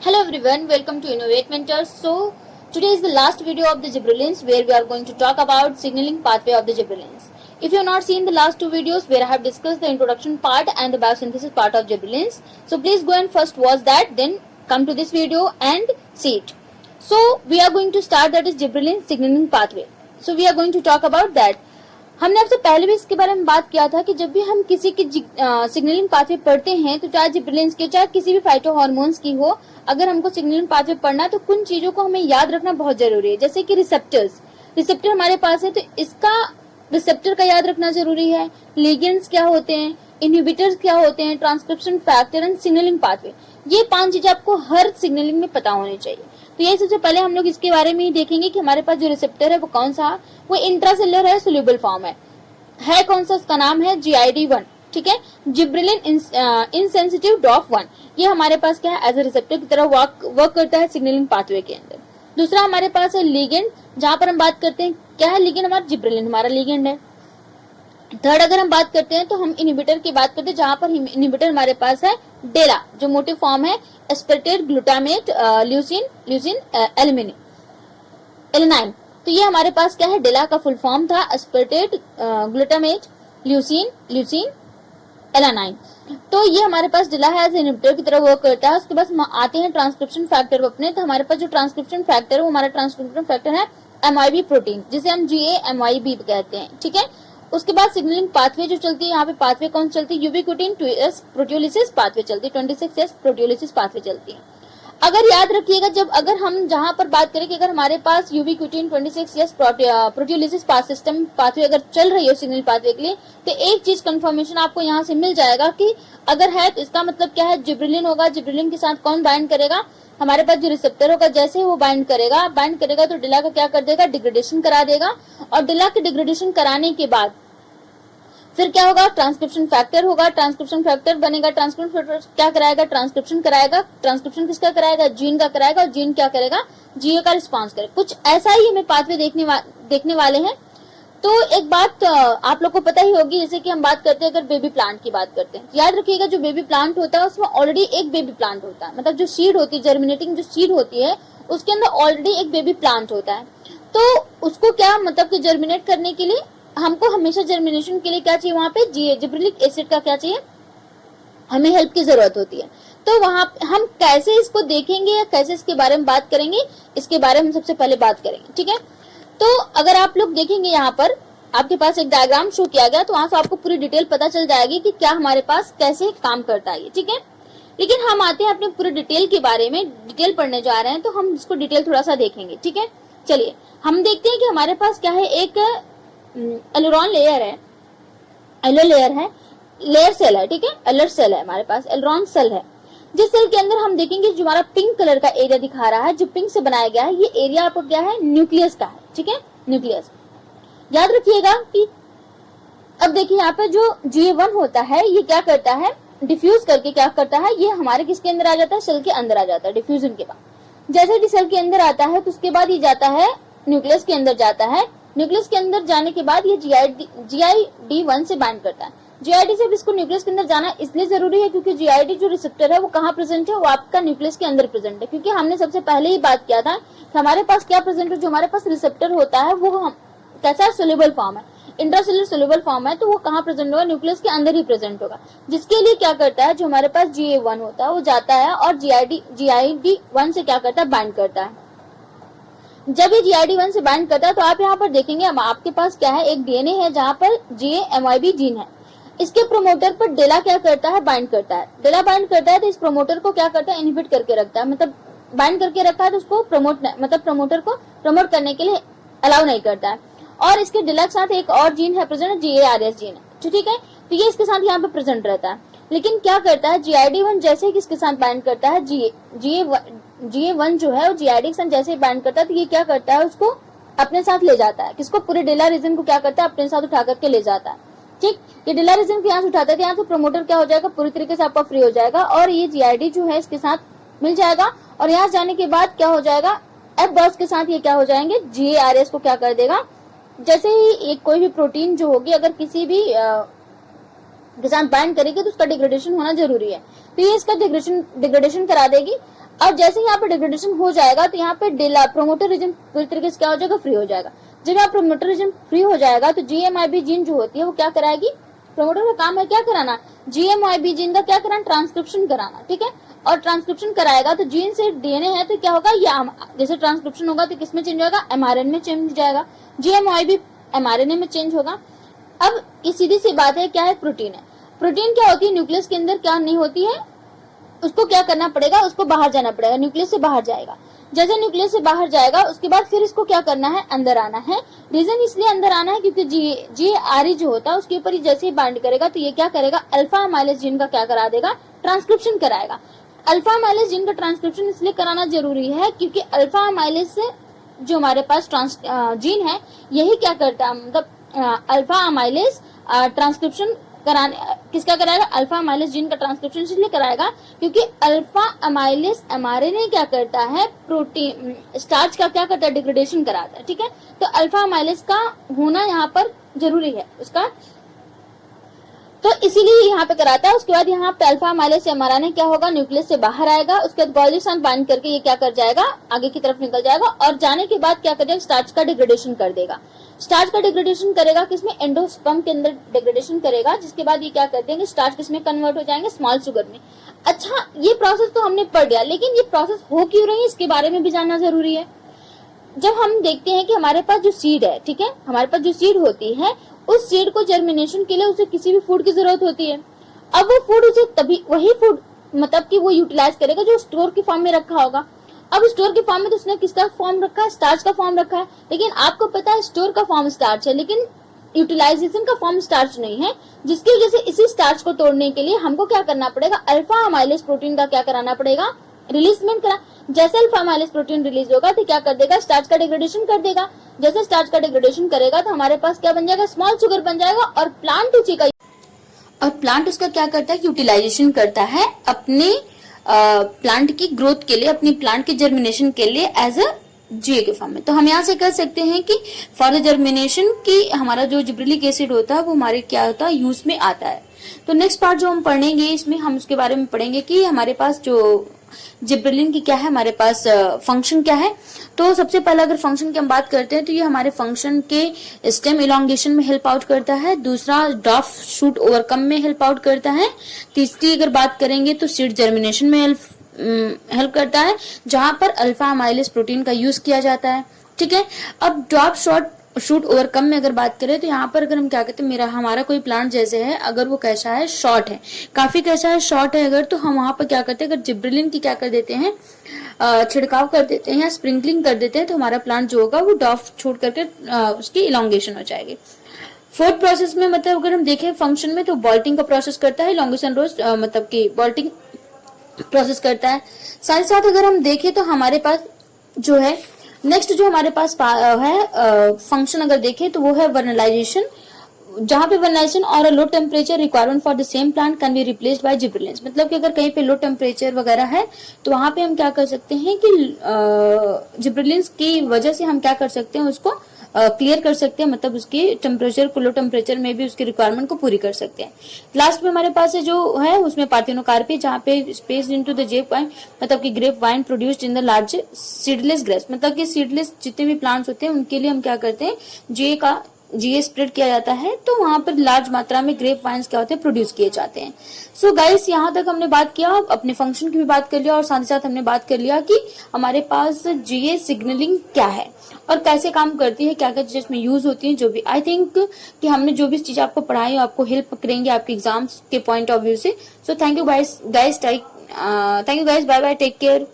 Hello everyone, welcome to Innovate Mentors. So today is the last video of the gibberellins where we are going to talk about signaling pathway of the gibberellins. If you have not seen the last two videos where I have discussed the introduction part and the biosynthesis part of gibberellins, so please go and first watch that, then come to this video and see it. So we are going to start, that is gibberellin signaling pathway. So we are going to talk about that. हमने आपसे पहले भी इसके बारे में बात किया था कि जब भी हम किसी की सिग्नलिंग पाथवे पढ़ते हैं तो चाहे जिब्रेलिन्स के चाहे किसी भी फाइटो हार्मोन्स की हो, अगर हमको सिग्नलिंग पाथवे पढ़ना है तो कुछ चीजों को हमें याद रखना बहुत जरूरी है। जैसे कि रिसेप्टर हमारे पास है तो इसका रिसेप्टर का याद रखना जरूरी है, लिगेंड्स क्या होते हैं, इनहिबिटर्स क्या होते हैं, transcription factor and signalling pathway, ये 5 चीजें आपको हर सिग्नलिंग में पता होनी चाहिए। तो ये सबसे पहले हम लोग इसके बारे में ही देखेंगे कि हमारे पास जो रिसेप्टर है वो कौन सा, वो इंट्रासेलुलर है, सोल्यूबल फॉर्म है कौन सा, उसका नाम है GID1, ठीक है, जिब्रेलिन इनसेंसिटिव डॉफ1। ये हमारे पास क्या है, एज ए रिसेप्टर की तरह वर्क करता है सिग्नलिंग पाथवे के अंदर। दूसरा हमारे पास है लिगेंड, जहां पर हम बात करते हैं क्या है लिगेंड, हमारा जिब्रेलिन हमारा लिगेंड है। थर्ड अगर हम बात करते हैं तो हम इनहिबिटर की बात करते हैं, जहां पर इनहिबिटर हमारे पास है डेला, जो मोटिव फॉर्म है एस्पेरेटेड ग्लूटामेट ल्यूसिन एलेनाइन। तो ये हमारे पास क्या है, डेला का फुल फॉर्म था एस्पेरेटेड ग्लूटामेट ल्यूसिन एलेनाइन। तो ये हमारे पास डेला है, एज इनहिबिटर की तरह वर्क करता है। उसके बाद हम आते हैं ट्रांसक्रिप्शन फैक्टर अपने, तो हमारे पास जो ट्रांसक्रिप्शन फैक्टर है वो हमारा ट्रांसक्रिप्शन फैक्टर है MYB प्रोटीन, जिसे हम GAMYB कहते हैं, ठीक है। उसके बाद सिग्नलिंग पाथवे जो चलती है, यहाँ पे पाथवे कौन चलती है, यूबिक्विटिन 2S प्रोटियोलिसिस पाथवे चलती है, 26S प्रोटियोलिसिस पाथवे चलती है। अगर याद रखिएगा, जब अगर हम जहां पर बात करें कि अगर हमारे पास यूबिक्विटिन 26S प्रोटियोलिसिस सिस्टम पाथवे अगर चल रही है सिग्नल पाथवे के लिए, तो एक चीज कंफर्मेशन आपको यहाँ से मिल जाएगा कि अगर है तो इसका मतलब क्या है, जिब्रेलिन होगा। जिब्रेलिन के साथ कौन बाइंड करेगा, हमारे पास जो रिसेप्टर होगा, जैसे वो बाइंड करेगा तो डेला का क्या कर देगा, डिग्रेडेशन करा देगा। और डेला के डिग्रेडेशन कराने के बाद फिर क्या होगा, ट्रांसक्रिप्शन फैक्टर होगा, ट्रांसक्रिप्शन फैक्टर बनेगा, ट्रांसक्रिप्शन फैक्टर क्या कराएगा, ट्रांसक्रिप्शन कराएगा। ट्रांसक्रिप्शन किसका कराएगा, जीन का कराएगा, और जीन क्या करेगा, जीए का रिस्पॉन्स करेगा। कुछ ऐसा ही हमें पाथवे देखने वाले हैं। तो एक बात आप लोग को पता ही होगी, जैसे कि हम बात करते हैं अगर बेबी प्लांट की बात करते हैं, याद रखिएगा जो बेबी प्लांट होता है उसमें ऑलरेडी एक बेबी प्लांट होता है, मतलब जो सीड होती है, जर्मिनेटिंग जो सीड होती है उसके अंदर ऑलरेडी एक बेबी प्लांट होता है। तो उसको क्या मतलब कि जर्मिनेट करने के लिए हमको हमेशा जर्मिनेशन के लिए क्या चाहिए, वहां पे जिब्रेलिक एसिड का क्या चाहिए, हमें हेल्प की जरूरत होती है। तो वहां हम कैसे इसको देखेंगे या कैसे इसके बारे में बात करेंगे, इसके बारे में सबसे पहले बात करेंगे, ठीक है। तो अगर आप लोग देखेंगे यहाँ पर आपके पास एक डायग्राम शो किया गया, तो वहां से आपको पूरी डिटेल पता चल जाएगी कि क्या हमारे पास कैसे काम करता है, ठीक है। लेकिन हम आते हैं अपने पूरे डिटेल के बारे में, डिटेल पढ़ने जा रहे हैं तो हम इसको डिटेल थोड़ा सा देखेंगे, ठीक है। चलिए हम देखते हैं कि हमारे पास क्या है, एक एलुरॉन लेयर है, लेयर सेल है, ठीक है, एलर सेल है हमारे पास, एलुरॉन सेल है, जिस सेल के अंदर हम देखेंगे जो हमारा पिंक कलर का एरिया दिखा रहा है, जो पिंक से बनाया गया है, ये एरिया आपको क्या है, न्यूक्लियस का है, ठीक है, न्यूक्लियस। याद रखिएगा कि अब देखिए यहाँ पे जो GA1 होता है ये क्या करता है, डिफ्यूज करके क्या करता है, ये हमारे किसके अंदर आ जाता है, सेल के अंदर आ जाता है डिफ्यूजन के बाद। जैसे कि सेल के अंदर आता है तो उसके बाद ये जाता है न्यूक्लियस के अंदर जाता है। न्यूक्लियस के अंदर जाने के बाद ये GID1 से बाइंड करता है। GID से इसको न्यूक्लियस के अंदर जाना इसलिए जरूरी है क्योंकि GID जो रिसेप्टर है वो कहाँ प्रेजेंट है, वो आपका न्यूक्लियस के अंदर प्रेजेंट है। क्योंकि हमने सबसे पहले ही बात किया था कि हमारे पास क्या प्रेजेंट है, जो हमारे पास रिसेप्टर होता है वो कैसा सोल्यूबल फॉर्म है, इंट्रासेलुलर सोल्यूबल फॉर्म है, तो वो कहाँ प्रेजेंट होगा, न्यूक्लियस के अंदर ही प्रेजेंट होगा। जिसके लिए क्या करता है, जो हमारे पास GA1 होता है वो जाता है और GID1 से क्या करता है, बाइंड करता है। जब ये GID1 से बाइंड करता है तो आप यहाँ पर देखेंगे आपके पास क्या है, एक DNA है जहाँ पर GAMYB जीन है। इसके प्रोमोटर पर डेला क्या करता है, बाइंड करता है। डेला बाइंड करता है तो इस प्रोमोटर को क्या करता है, इनहिबिट करके रखता है, मतलब बाइंड करके रखता है तो उसको प्रोमोटर को प्रमोट करने के लिए अलाउ नहीं करता है। और इसके डेला के साथ एक और जीन है प्रेजेंट, GARS जीन है, ठीक है। तो ये इसके साथ यहाँ पे प्रेजेंट रहता है। लेकिन क्या करता है, GID1 जैसे ही किसके साथ बाइंड करता है, GA1 जो है वो GID के साथ जैसे ही बाइंड करता है तो ये क्या करता है, उसको अपने साथ ले जाता है। किसको, पूरे डेला रीजन को क्या करता है, अपने साथ उठा करके ले जाता है, ठीक। ये डेला रीजन को यहाँ से उठाता है, यहाँ से प्रोमोटर क्या हो जाएगा, पूरी तरीके से आपका फ्री हो जाएगा और ये GID जो है इसके साथ मिल जाएगा। और यहाँ जाने के बाद क्या हो जाएगा, एफ डॉट्स के साथ ये क्या हो जाएंगे, GARS को क्या कर देगा, जैसे ही एक कोई भी प्रोटीन जो होगी अगर किसी भी के साथ बाइंड करेगी तो उसका डिग्रेडेशन होना जरूरी है, तो ये इसका डिग्रेडेशन करा देगी। और जैसे यहाँ पे डिग्रेडेशन हो जाएगा तो यहाँ पे प्रोमोटर रीजन पूरी तरीके से क्या हो जाएगा, फ्री हो जाएगा। जब यहाँ प्रोमोटर रीजन फ्री हो जाएगा तो GMYB जीन जो होती है वो क्या कराएगी, प्रोमोटर का काम है क्या कराना, GMYB जीन का क्या कराना, ट्रांसक्रिप्शन कराना, ठीक है। और ट्रांसक्रिप्शन कराएगा तो जीन से DNA है तो क्या होगा, ये जैसे ट्रांसक्रिप्शन होगा तो किसमें चेंज होगा, mRNA में चेंज हो जाएगा, GMYB mRNA में चेंज होगा। अब ये सीधी सी बात है, क्या है, प्रोटीन है। प्रोटीन क्या होती है, न्यूक्लियस के अंदर क्या नहीं होती है, उसको क्या करना पड़ेगा, उसको बाहर जाना पड़ेगा, न्यूक्लियस से बाहर जाएगा। जैसे न्यूक्लियस से बाहर जाएगा उसके बाद फिर इसको क्या करना है, अंदर आना है। रीजन इसलिए अंदर आना है क्योंकि GARE जो होता है उसके ऊपर ही जैसे ही बाइंड करेगा तो ये क्या करेगा, अल्फा अमाइलेज जीन का क्या करा देगा, ट्रांसक्रिप्शन कराएगा। अल्फा अमाइलेज जीन का ट्रांसक्रिप्शन इसलिए कराना जरूरी है क्योंकि अल्फा अमाइलेज से जो हमारे पास जीन है यही क्या करता है, मतलब अल्फा अमाइलेज ट्रांसक्रिप्शन कराने किसका कराएगा, अल्फा अमाइलेज जीन का ट्रांसक्रिप्शन इसलिए कराएगा क्योंकि अल्फा अमाइलेज mRNA क्या करता है, प्रोटीन स्टार्च का क्या करता है, डिग्रेडेशन कराता है, ठीक है। तो अल्फा अमाइलेज का होना यहाँ पर जरूरी है उसका, तो इसीलिए यहाँ पे कराता है। उसके बाद यहाँ पे अल्फा अमाइलेज से mRNA क्या होगा, न्यूक्लियस से बाहर आएगा, उसके बाद गोल्गी के साथ बाइंड करके ये क्या कर जाएगा, आगे की तरफ निकल जाएगा और जाने के बाद क्या करेगा, स्टार्च का डिग्रेडेशन कर देगा। स्टार्च का डिग्रेडेशन करेगा किसमें, एंडोस्पर्म के अंदर डिग्रेडेशन करेगा, जिसके बाद ये क्या कर देंगे, स्टार्च किसमें कन्वर्ट हो जाएंगे, स्मॉल शुगर में। अच्छा, ये प्रोसेस तो हमने पढ़ लिया, लेकिन ये प्रोसेस हो क्यों रही है इसके बारे में भी जानना जरूरी है। जब हम देखते हैं कि हमारे पास जो सीड है, ठीक है, हमारे पास जो सीड होती है उस सीड को जर्मिनेशन के लिए उसे किसी भी फूड की जरूरत होती है। अब वो फूड उसे तभी वही फूड मतलब कि वो यूटिलाइज करेगा जो स्टोर की फॉर्म में रखा होगा। अब स्टोर के फॉर्म में तो उसने किसका फॉर्म रखा है, स्टार्च का फॉर्म रखा है, लेकिन आपको पता है स्टोर का फॉर्म स्टार्च है लेकिन यूटिलाइजेशन का फॉर्म स्टार्च नहीं है, जिसकी वजह से इसी स्टार्च को तोड़ने के लिए हमको क्या करना पड़ेगा, अल्फा अमाइलेज प्रोटीन का क्या कराना पड़ेगा, रिलीजमेंट करा। जैसे अल्फा अमाइलेज प्रोटीन रिलीज होगा तो क्या कर देगा, स्टार्च का डिग्रेडेशन कर देगा। जैसे स्टार्च का डिग्रेडेशन करेगा तो हमारे पास क्या बन जाएगा, स्मॉल शुगर बन जाएगा और प्लांट उसी का, और प्लांट उसका क्या करता है, यूटिलाइजेशन करता है अपने प्लांट की ग्रोथ के लिए, अपनी प्लांट के जर्मिनेशन के लिए एज अ GA के फॉर्म में। तो हम यहाँ से कह सकते हैं कि फॉर द जर्मिनेशन की हमारा जो जिब्रेलिक एसिड होता है वो हमारे क्या होता है, यूज में आता है। तो नेक्स्ट पार्ट जो हम पढ़ेंगे इसमें हम उसके बारे में पढ़ेंगे कि हमारे पास जो जिब्रेलिन की क्या है, हमारे पास फंक्शन क्या है। तो सबसे पहले अगर फंक्शन की हम बात करते हैं तो ये हमारे फंक्शन के स्टेम इलॉन्गेशन में हेल्प आउट करता है, दूसरा ड्वार्फ शूट ओवरकम में हेल्प आउट करता है, तीसरी अगर बात करेंगे तो सीड जर्मिनेशन में हेल्प करता है जहां पर अल्फा अमाइलेज प्रोटीन का यूज किया जाता है, ठीक है। अब ड्वार्फ शूट ओवरकम में अगर बात करें तो यहाँ पर अगर हम क्या कहते हैं, हमारा कोई प्लांट जैसे है अगर वो कैसा है, शॉर्ट है, काफी कैसा है, शॉर्ट है अगर, तो हम वहां पर क्या करते हैं, अगर जिब्रेलिन की क्या कर देते हैं, छिड़काव कर देते हैं या स्प्रिंकलिंग कर देते हैं तो हमारा प्लांट जो होगा वो ड्वार्फ शूट करके उसकी इलॉन्गेशन हो जाएगी। फोर्थ प्रोसेस में मतलब अगर हम देखें फंक्शन में तो बॉल्टिंग का प्रोसेस करता है, इलॉन्गेशन रोज मतलब की बॉल्टिंग प्रोसेस करता है। साथ ही साथ अगर हम देखें तो हमारे पास जो है नेक्स्ट जो हमारे पास है फंक्शन अगर देखें तो वो है वर्नलाइजेशन, जहां पे वर्नलाइजेशन और low temperature requirement for the same plant can be replaced by gibberellins. मतलब कि अगर कहीं पे लो टेम्परेचर वगैरह है तो वहां पे हम क्या कर सकते हैं कि जिब्रेलिन्स की वजह से हम क्या कर सकते हैं, उसको क्लियर कर सकते हैं, मतलब उसकी टेम्परेचर को लो टेम्परेचर में भी उसकी रिक्वायरमेंट को पूरी कर सकते हैं। लास्ट में हमारे पास जो है उसमें पार्थिनोकार्पी, जहाँ पे स्पेस इनटू द जेप वाइन मतलब कि grape wine produced in the large seedless grapes, मतलब कि सीडलेस जितने भी प्लांट्स होते हैं उनके लिए हम क्या करते हैं, GA स्प्रेड किया जाता है, तो वहां पर लार्ज मात्रा में ग्रेप वाइन्स क्या होते हैं, प्रोड्यूस किए जाते हैं। सो गाइस यहाँ तक हमने बात किया, अपने फंक्शन की भी बात कर लिया और साथ ही साथ हमने बात कर लिया कि हमारे पास GA सिग्नलिंग क्या है और कैसे काम करती है, क्या क्या चीजें इसमें यूज होती है। जो भी आई थिंक कि हमने जो भी चीज आपको पढ़ाई आपको हेल्प करेंगे आपके एग्जाम्स के पॉइंट ऑफ व्यू से। So thank you guys, bye bye, take care.